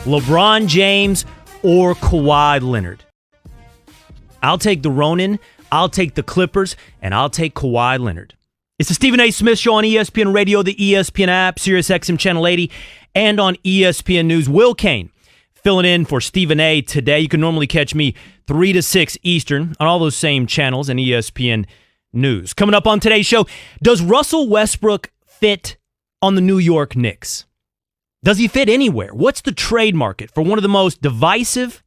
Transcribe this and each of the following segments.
LeBron James or Kawhi Leonard? I'll take the Ronin, I'll take the Clippers, and I'll take Kawhi Leonard. It's the Stephen A. Smith Show on ESPN Radio, the ESPN app, Sirius XM Channel 80, and on ESPN News. Will Kane filling in for Stephen A. today. You can normally catch me 3 to 6 Eastern on all those same channels and ESPN News. Coming up on today's show, does Russell Westbrook fit on the New York Knicks? Does he fit anywhere? What's the trade market for one of the most divisive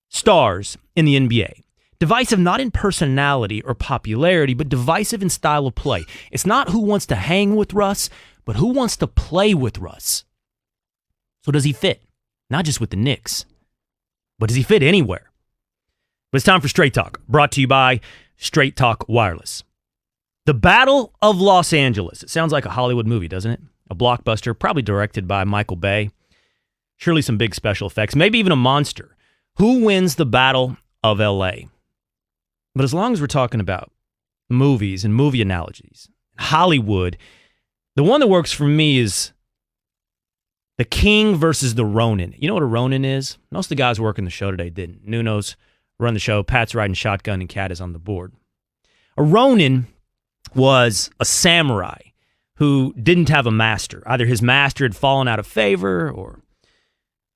stars in the NBA? Divisive not in personality or popularity, but divisive in style of play. It's not who wants to hang with Russ, but who wants to play with Russ. So does he fit? Not just with the Knicks, but does he fit anywhere? But it's time for Straight Talk, brought to you by Straight Talk Wireless. The Battle of Los Angeles. It sounds like a Hollywood movie, doesn't it? A blockbuster, probably directed by Michael Bay. Surely some big special effects, maybe even a monster. Who wins the Battle of L.A.? But as long as we're talking about movies and movie analogies, Hollywood, the one that works for me is the King versus the Ronin. You know what a Ronin is? Most of the guys working the show today didn't. Nuno's run the show, Pat's riding shotgun, and Cat is on the board. A Ronin was a samurai who didn't have a master. Either his master had fallen out of favor or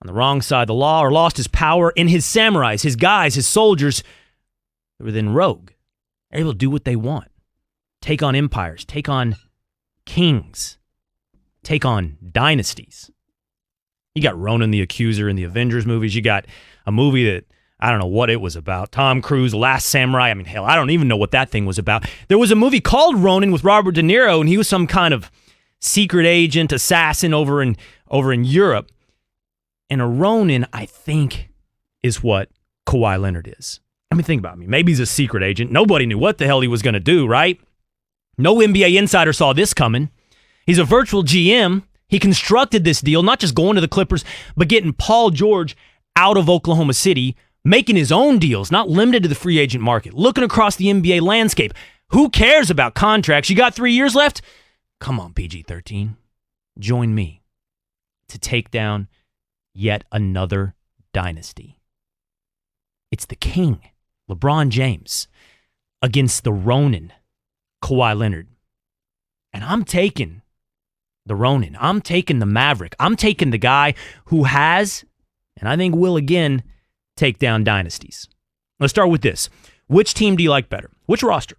on the wrong side of the law or lost his power, and his samurais, his guys, his soldiers, they were then rogue. They're able to do what they want. Take on empires, take on kings, take on dynasties. You got Ronan the Accuser in the Avengers movies. You got a movie that, I don't know what it was about. Tom Cruise, Last Samurai. I mean, hell, I don't even know what that thing was about. There was a movie called Ronin with Robert De Niro, and he was some kind of secret agent, assassin over in Europe. And a Ronin, I think, is what Kawhi Leonard is. I mean, think about me. Maybe he's a secret agent. Nobody knew what the hell he was going to do, right? No NBA insider saw this coming. He's a virtual GM. He constructed this deal, not just going to the Clippers, but getting Paul George out of Oklahoma City, making his own deals, not limited to the free agent market, looking across the NBA landscape. Who cares about contracts? You got 3 years left? Come on, PG-13. Join me to take down yet another dynasty. It's the King, LeBron James, against the Ronin, Kawhi Leonard. And I'm taking the Ronin. I'm taking the Maverick. I'm taking the guy who has, and I think will again, take down dynasties. Let's start with this. Which team do you like better? Which roster?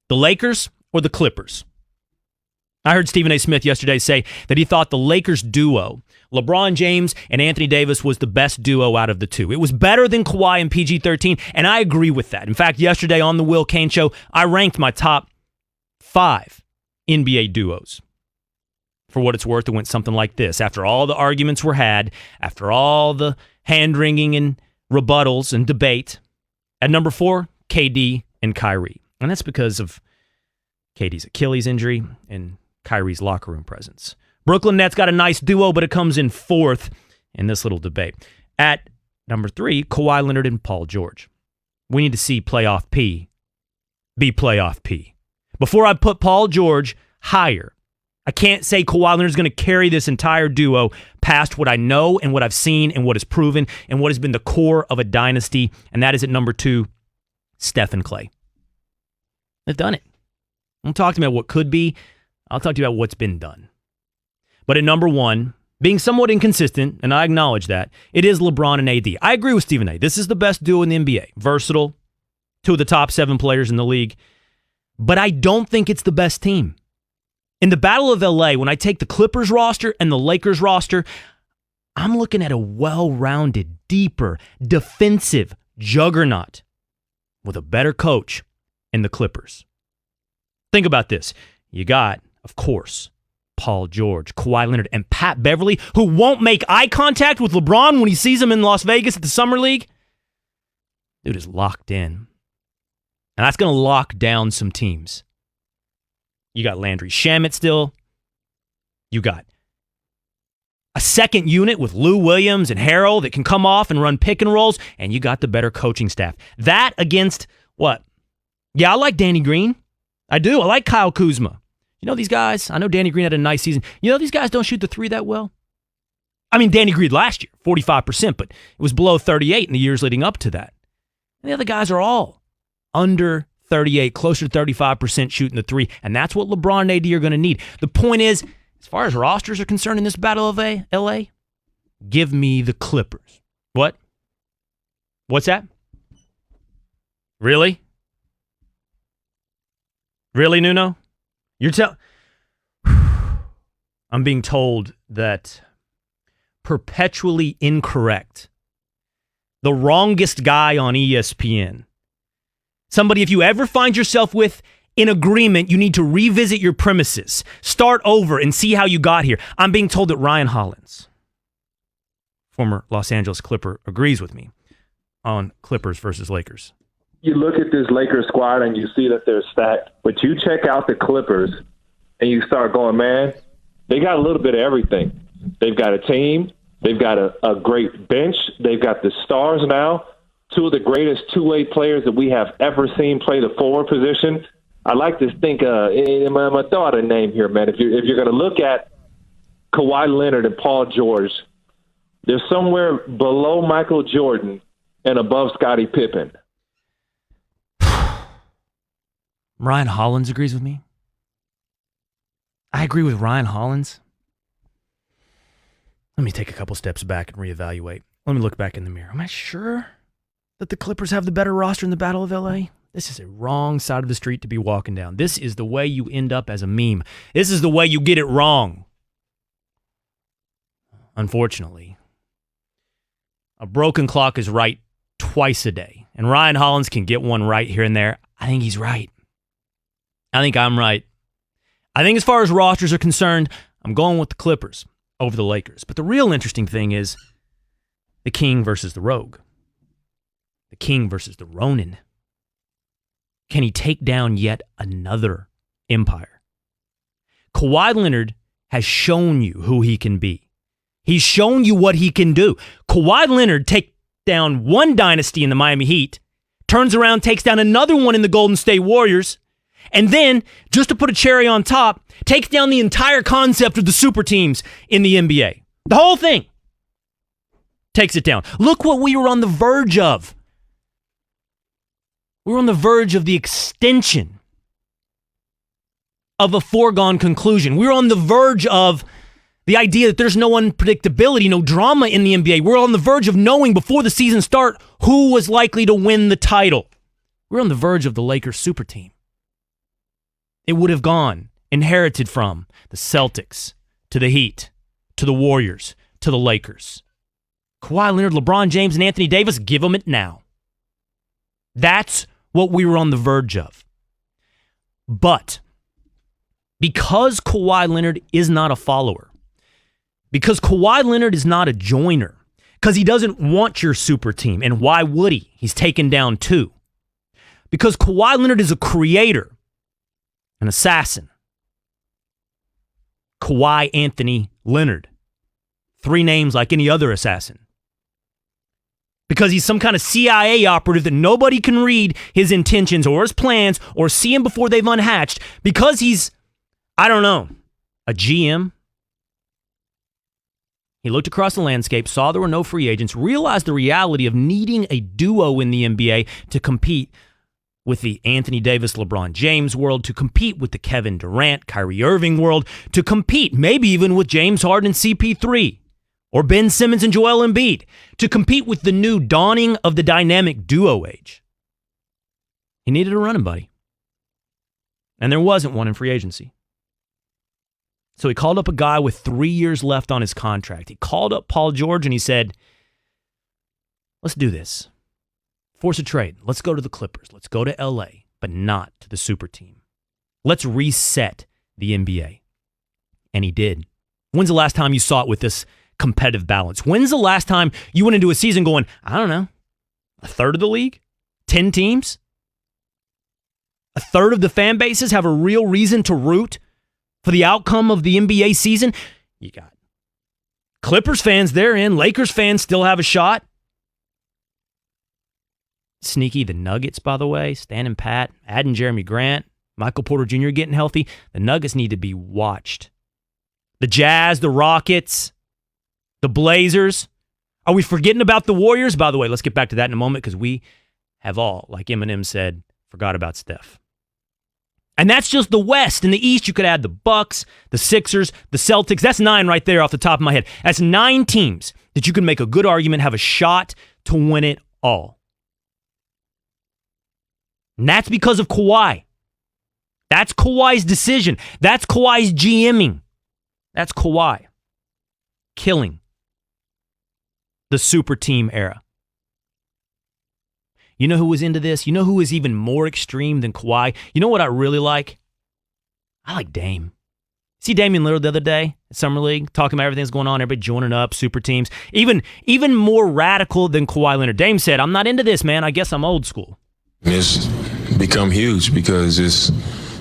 The Lakers or the Clippers? I heard Stephen A. Smith yesterday say that he thought the Lakers duo, LeBron James and Anthony Davis, was the best duo out of the two. It was better than Kawhi and PG-13, and I agree with that. In fact, yesterday on the Will Kane Show, I ranked my top 5 NBA duos. For what it's worth, it went something like this. After all the arguments were had, after all the hand-wringing and rebuttals and debate, at number 4, KD and Kyrie. And that's because of KD's Achilles injury and Kyrie's locker room presence. Brooklyn Nets got a nice duo, but it comes in 4th in this little debate. At number 3, Kawhi Leonard and Paul George. We need to see playoff P be playoff P. Before I put Paul George higher, I can't say Kawhi Leonard's going to carry this entire duo past what I know and what I've seen and what is proven and what has been the core of a dynasty, and that is at number 2, Steph and Clay. They've done it. I'm talking about what could be. I'll talk to you about what's been done. But at number 1, being somewhat inconsistent, and I acknowledge that, it is LeBron and AD. I agree with Stephen A. This is the best duo in the NBA. Versatile, 2 of the top 7 players in the league. But I don't think it's the best team. In the Battle of LA, when I take the Clippers roster and the Lakers roster, I'm looking at a well-rounded, deeper, defensive juggernaut with a better coach in the Clippers. Think about this. You got, of course, Paul George, Kawhi Leonard, and Pat Beverly, who won't make eye contact with LeBron when he sees him in Las Vegas at the Summer League. Dude is locked in. And that's going to lock down some teams. You got Landry Shamet still. You got a second unit with Lou Williams and Harrell that can come off and run pick and rolls, and you got the better coaching staff. That against what? Yeah, I like Danny Green. I do. I like Kyle Kuzma. You know these guys? I know Danny Green had a nice season. You know these guys don't shoot the 3 that well? I mean, Danny Green last year, 45%, but it was below 38 in the years leading up to that. And the other guys are all under 38, closer to 35% shooting the three, and that's what LeBron and AD are going to need. The point is, as far as rosters are concerned in this battle of LA, give me the Clippers. What? What's that? Really? Really, Nuno? I'm being told that perpetually incorrect, the wrongest guy on ESPN, somebody if you ever find yourself with in agreement, you need to revisit your premises, start over, and see how you got here. I'm being told that Ryan Hollins, former Los Angeles Clipper, agrees with me on Clippers versus Lakers. You look at this Lakers squad and you see that they're stacked, but you check out the Clippers and you start going, man, they got a little bit of everything. They've got a team. They've got a great bench. They've got the stars now, two of the greatest two-way players that we have ever seen play the forward position. I like to think, I'm going to throw out a name here, man. If you're going to look at Kawhi Leonard and Paul George, they're somewhere below Michael Jordan and above Scottie Pippen. Ryan Hollins agrees with me. I agree with Ryan Hollins. Let me take a couple steps back and reevaluate. Let me look back in the mirror. Am I sure that the Clippers have the better roster in the Battle of LA? This is a wrong side of the street to be walking down. This is the way you end up as a meme. This is the way you get it wrong. Unfortunately, a broken clock is right twice a day, and Ryan Hollins can get one right here and there. I think he's right. I think I'm right. I think as far as rosters are concerned, I'm going with the Clippers over the Lakers. But the real interesting thing is the King versus the Rogue. The King versus the Ronin. Can he take down yet another empire? Kawhi Leonard has shown you who he can be. He's shown you what he can do. Kawhi Leonard takes down one dynasty in the Miami Heat, turns around, takes down another one in the Golden State Warriors, and then, just to put a cherry on top, takes down the entire concept of the super teams in the NBA. The whole thing. Takes it down. Look what we were on the verge of. We were on the verge of the extension of a foregone conclusion. We were on the verge of the idea that there's no unpredictability, no drama in the NBA. We're on the verge of knowing before the season start who was likely to win the title. We're on the verge of the Lakers super team. It would have gone, inherited from the Celtics, to the Heat, to the Warriors, to the Lakers. Kawhi Leonard, LeBron James, and Anthony Davis, give them it now. That's what we were on the verge of. But because Kawhi Leonard is not a follower, because Kawhi Leonard is not a joiner, because he doesn't want your super team, and why would he? He's taken down two. Because Kawhi Leonard is a creator, an assassin. Kawhi Anthony Leonard. Three names like any other assassin. Because he's some kind of CIA operative that nobody can read his intentions or his plans or see him before they've unhatched. Because he's, I don't know, a GM. He looked across the landscape, saw there were no free agents, realized the reality of needing a duo in the NBA to compete with the Anthony Davis, LeBron James world, to compete with the Kevin Durant, Kyrie Irving world, to compete maybe even with James Harden and CP3, or Ben Simmons and Joel Embiid, to compete with the new dawning of the dynamic duo age. He needed a running buddy. And there wasn't one in free agency. So he called up a guy with 3 years left on his contract. He called up Paul George and he said, let's do this. Force a trade. Let's go to the Clippers. Let's go to LA, but not to the super team. Let's reset the NBA. And he did. When's the last time you saw it with this competitive balance? When's the last time you went into a season going, I don't know, a third of the league? 10 teams? A third of the fan bases have a real reason to root for the outcome of the NBA season? You got Clippers fans, they're in. Lakers fans still have a shot. Sneaky, the Nuggets, by the way, standing pat, adding Jeremy Grant, Michael Porter Jr. getting healthy. The Nuggets need to be watched. The Jazz, the Rockets, The Blazers. Are we forgetting about the Warriors? By the way, let's get back to that in a moment because we have all, like Eminem said, forgot about Steph. And that's just the West. In the East, you could add the Bucks, the Sixers, the Celtics. That's 9 right there off the top of my head. That's 9 teams that you can make a good argument have a shot to win it all. And that's because of Kawhi. That's Kawhi's decision. That's Kawhi's GMing. That's Kawhi killing the super team era. You know who was into this? You know who is even more extreme than Kawhi? You know what I really like? I like Dame. See Damian Lillard the other day at Summer League, talking about everything that's going on, everybody joining up, super teams. Even more radical than Kawhi Leonard. Dame said, I'm not into this, man. I guess I'm old school. It's become huge because it's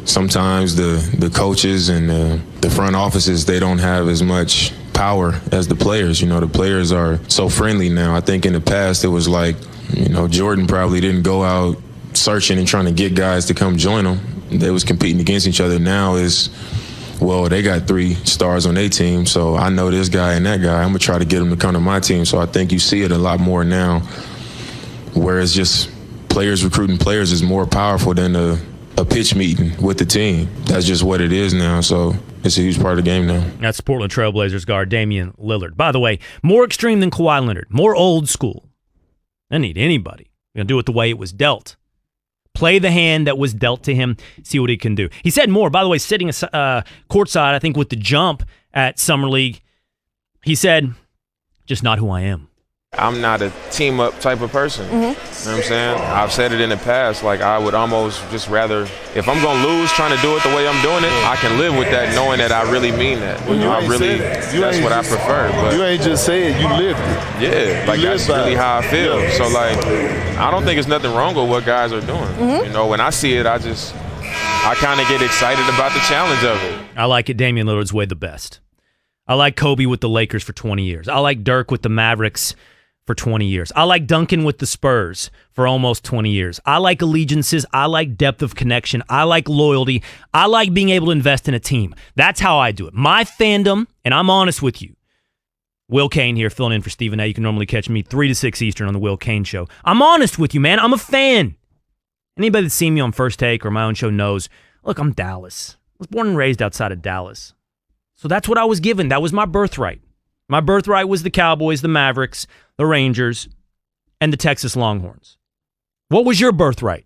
sometimes the coaches and the front offices, they don't have as much power as the players. You know, the players are so friendly now. I think in the past it was like, you know, Jordan probably didn't go out searching and trying to get guys to come join him. They was competing against each other. Now is, well, they got 3 stars on their team, so I know this guy and that guy. I'm going to try to get them to come to my team. So I think you see it a lot more now, whereas just players recruiting players is more powerful than a pitch meeting with the team. That's just what it is now, so it's a huge part of the game now. That's Portland Trailblazers guard Damian Lillard. By the way, more extreme than Kawhi Leonard, more old school. I need anybody. You're going to do it the way it was dealt. Play the hand that was dealt to him, see what he can do. He said more, by the way, sitting courtside, I think with the Jump at Summer League, he said, just not who I am. I'm not a team-up type of person. You know what I'm saying? I've said it in the past, like I would almost just rather, if I'm going to lose trying to do it the way I'm doing it, I can live with that knowing that I really mean that. That's what I prefer. But you ain't just say it, you lived it. Yeah, like that's really how I feel. Yeah. So like, I don't think there's nothing wrong with what guys are doing. You know, when I see it, I kind of get excited about the challenge of it. I like it Damian Lillard's way the best. I like Kobe with the Lakers for 20 years. I like Dirk with the Mavericks for 20 years. I like Duncan with the Spurs for almost 20 years. I like allegiances. I like depth of connection. I like loyalty. I like being able to invest in a team. That's how I do it. My fandom, and I'm honest with you, Will Kane here filling in for Stephen A. You can normally catch me 3 to 6 Eastern on the Will Kane Show. I'm honest with you, man. I'm a fan. Anybody that's seen me on First Take or my own show knows, look, I'm Dallas. I was born and raised outside of Dallas. So that's what I was given. That was my birthright. My birthright was the Cowboys, the Mavericks, the Rangers, and the Texas Longhorns. What was your birthright?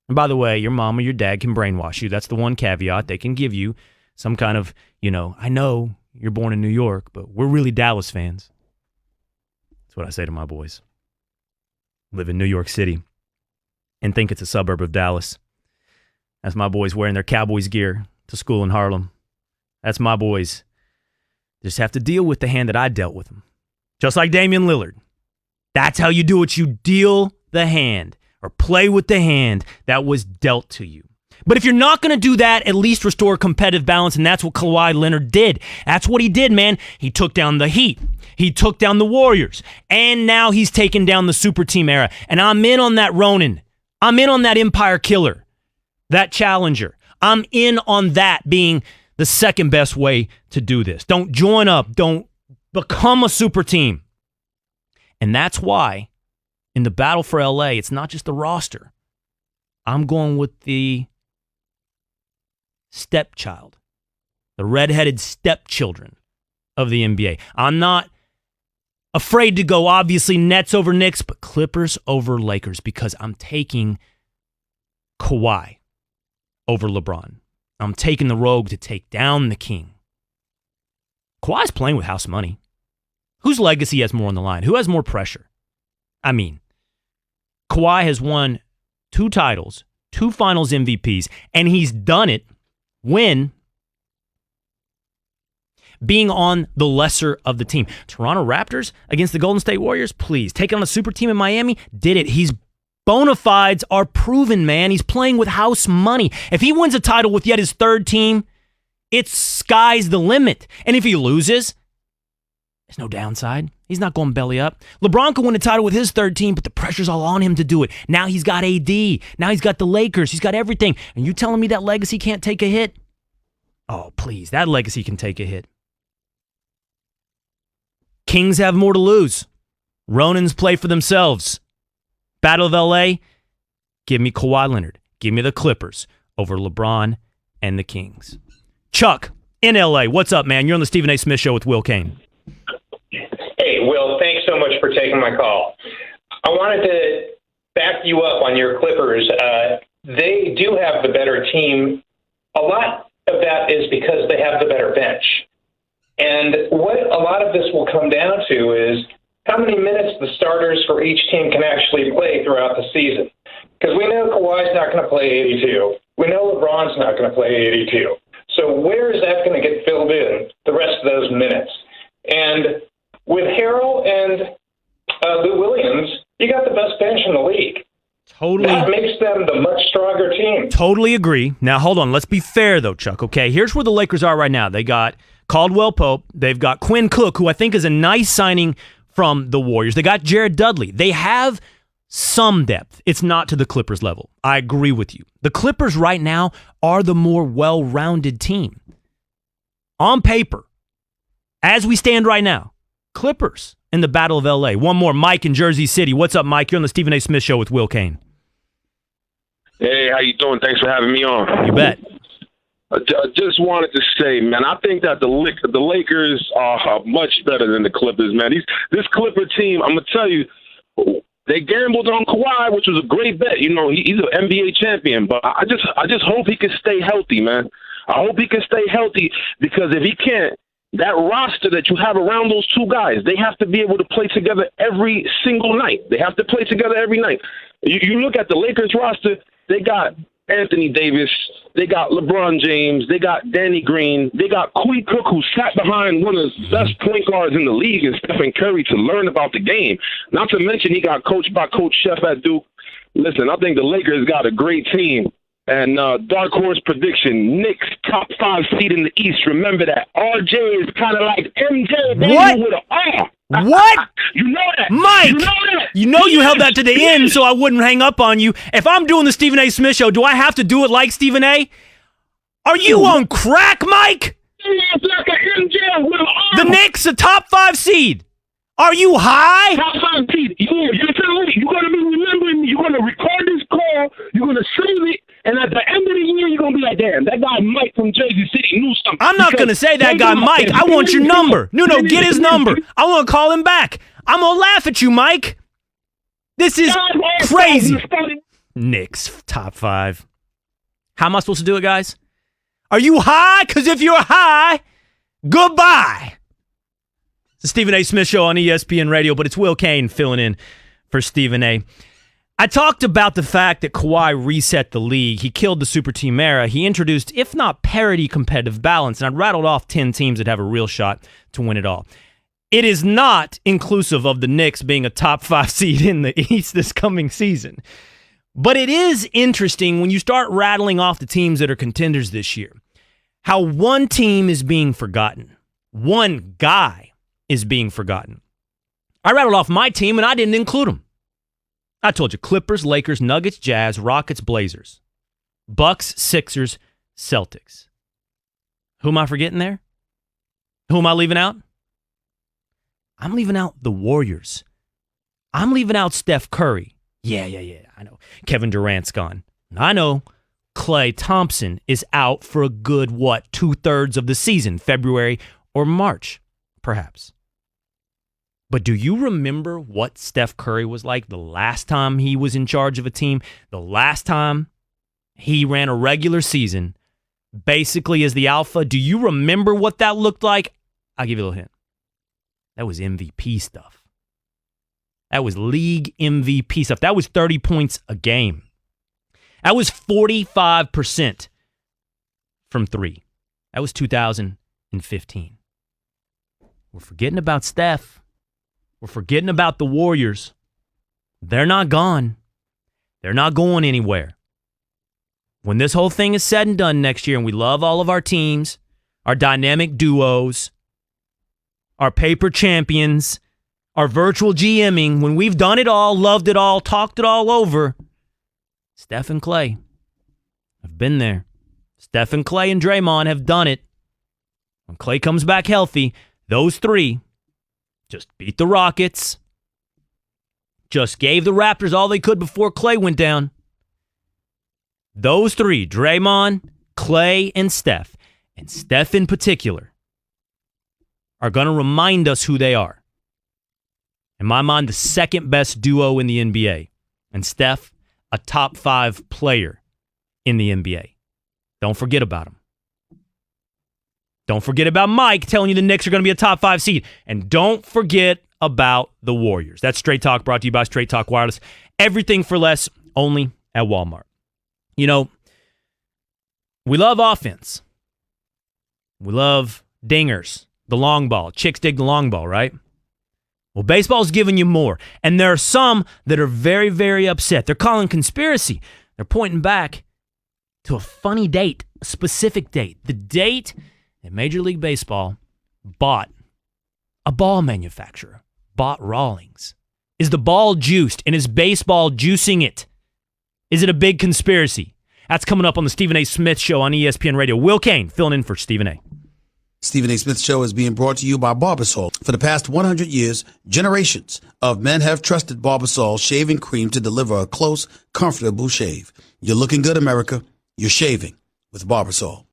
And by the way, your mom or your dad can brainwash you. That's the one caveat. They can give you some kind of, I know you're born in New York, but we're really Dallas fans. That's what I say to my boys. Live in New York City and think it's a suburb of Dallas. That's my boys wearing their Cowboys gear to school in Harlem. That's my boys. Just have to deal with the hand that I dealt with them. Just like Damian Lillard. That's how you do it. You deal the hand or play with the hand that was dealt to you. But if you're not going to do that, at least restore competitive balance, and that's what Kawhi Leonard did. That's what he did, man. He took down the Heat. He took down the Warriors. And now he's taken down the super team era. And I'm in on that Ronin. I'm in on that Empire Killer, that Challenger. I'm in on that being the second best way to do this. Don't join up. Don't become a super team. And that's why in the battle for LA, it's not just the roster. I'm going with the stepchild, the redheaded stepchildren of the NBA. I'm not afraid to go, obviously, Nets over Knicks, but Clippers over Lakers because I'm taking Kawhi over LeBron. I'm taking the rogue to take down the king. Kawhi's playing with house money. Whose legacy has more on the line? Who has more pressure? I mean, Kawhi has won 2 titles, 2 finals MVPs, and he's done it when being on the lesser of the team. Toronto Raptors against the Golden State Warriors, please. Taking on a super team in Miami, did it. He's bona fides are proven, man. He's playing with house money. If he wins a title with yet his 3rd team, it's sky's the limit. And if he loses, there's no downside. He's not going belly up. LeBron could win a title with his 3rd team, but the pressure's all on him to do it. Now he's got AD. Now he's got the Lakers. He's got everything. And you telling me that legacy can't take a hit? Oh, please. That legacy can take a hit. Kings have more to lose. Ronins play for themselves. Battle of LA, give me Kawhi Leonard. Give me the Clippers over LeBron and the Kings. Chuck, in LA, what's up, man? You're on the Stephen A. Smith Show with Will Kane. Hey, Will, thanks so much for taking my call. I wanted to back you up on your Clippers. They do have the better team. A lot of that is because they have the better bench. And what a lot of this will come down to is how many minutes the starters for each team can actually play throughout the season. Because we know Kawhi's not going to play 82. We know LeBron's not going to play 82. So where is that going to get filled in, the rest of those minutes? And with Harrell and Lou Williams, you got the best bench in the league. Totally. That makes them the much stronger team. Totally agree. Now, hold on. Let's be fair, though, Chuck. Okay, here's where the Lakers are right now. They got Caldwell Pope. They've got Quinn Cook, who I think is a nice signing from the Warriors. They got Jared Dudley. They have some depth. It's not to the Clippers level. I agree with you. The Clippers right now are the more well-rounded team. On paper, as we stand right now, Clippers in the Battle of LA. One more, Mike in Jersey City. What's up, Mike? You're on the Stephen A. Smith Show with Will Kane. Hey, how you doing? Thanks for having me on. You bet. I just wanted to say, man, I think that the Lakers are much better than the Clippers, man. This Clipper team, I'm going to tell you, they gambled on Kawhi, which was a great bet. You know, he's an NBA champion, but I just hope he can stay healthy, man. I hope he can stay healthy, because if he can't, that roster that you have around those two guys, they have to be able to play together every single night. They have to play together every night. You look at the Lakers roster, they got Anthony Davis, they got LeBron James, they got Danny Green, they got Quinn Cook, who sat behind one of the best point guards in the league, and Stephen Curry, to learn about the game. Not to mention he got coached by Coach Chef at Duke. Listen, I think the Lakers got a great team. And dark horse prediction, Knicks top 5 seed in the East. Remember that. RJ is kind of like MJ, baby, What? with an R. What? You know that. Mike, You know that. you held that to the end so I wouldn't hang up on you. If I'm doing the Stephen A. Smith Show, do I have to do it like Stephen A.? Are you on crack, Mike? It's like an MJ with an R. The Knicks, a top 5 seed. Are you high? Top 5 seed. You're telling me, you're going to be remembering me. You're going to record this call. You're going to save it. And at the end of the year, you're going to be like, damn, that guy Mike from Jersey City knew something. I'm not going to say that guy Mike. I want your number. No, get his number. I want to call him back. I'm going to laugh at you, Mike. This is crazy. Knicks, top 5. How am I supposed to do it, guys? Are you high? Because if you're high, goodbye. It's the Stephen A. Smith Show on ESPN Radio, but it's Will Kane filling in for Stephen A. I talked about the fact that Kawhi reset the league. He killed the super team era. He introduced, if not parity, competitive balance. And I rattled off 10 teams that have a real shot to win it all. It is not inclusive of the Knicks being a top 5 seed in the East this coming season. But it is interesting when you start rattling off the teams that are contenders this year, how one team is being forgotten. One guy is being forgotten. I rattled off my team and I didn't include him. I told you, Clippers, Lakers, Nuggets, Jazz, Rockets, Blazers, Bucks, Sixers, Celtics. Who am I forgetting there? Who am I leaving out? I'm leaving out the Warriors. I'm leaving out Steph Curry. Yeah, I know. Kevin Durant's gone. I know. Klay Thompson is out for a good, 2/3 of the season, February or March, perhaps. But do you remember what Steph Curry was like the last time he was in charge of a team? The last time he ran a regular season, basically as the alpha? Do you remember what that looked like? I'll give you a little hint. That was MVP stuff. That was league MVP stuff. That was 30 points a game. That was 45% from 3. That was 2015. We're forgetting about Steph. We're forgetting about the Warriors. They're not gone. They're not going anywhere. When this whole thing is said and done next year, and we love all of our teams, our dynamic duos, our paper champions, our virtual GMing, when we've done it all, loved it all, talked it all over, Steph and Klay have been there. Steph and Klay and Draymond have done it. When Klay comes back healthy, those three, Just beat the Rockets. Just gave the Raptors all they could before Clay went down. Those three, Draymond, Clay, and Steph in particular, are going to remind us who they are. In my mind, the second best duo in the NBA. And Steph, a top 5 player in the NBA. Don't forget about him. Don't forget about Mike telling you the Knicks are going to be a top 5 seed. And don't forget about the Warriors. That's Straight Talk, brought to you by Straight Talk Wireless. Everything for less, only at Walmart. You know, we love offense. We love dingers, the long ball. Chicks dig the long ball, right? Well, baseball's giving you more. And there are some that are very, very upset. They're calling conspiracy. They're pointing back to a funny date, a specific date. The date that Major League Baseball bought a ball manufacturer, bought Rawlings. Is the ball juiced, and is baseball juicing it? Is it a big conspiracy? That's coming up on the Stephen A. Smith Show on ESPN Radio. Will Kane filling in for Stephen A. Stephen A. Smith Show is being brought to you by Barbasol. For the past 100 years, generations of men have trusted Barbasol shaving cream to deliver a close, comfortable shave. You're looking good, America. You're shaving with Barbasol.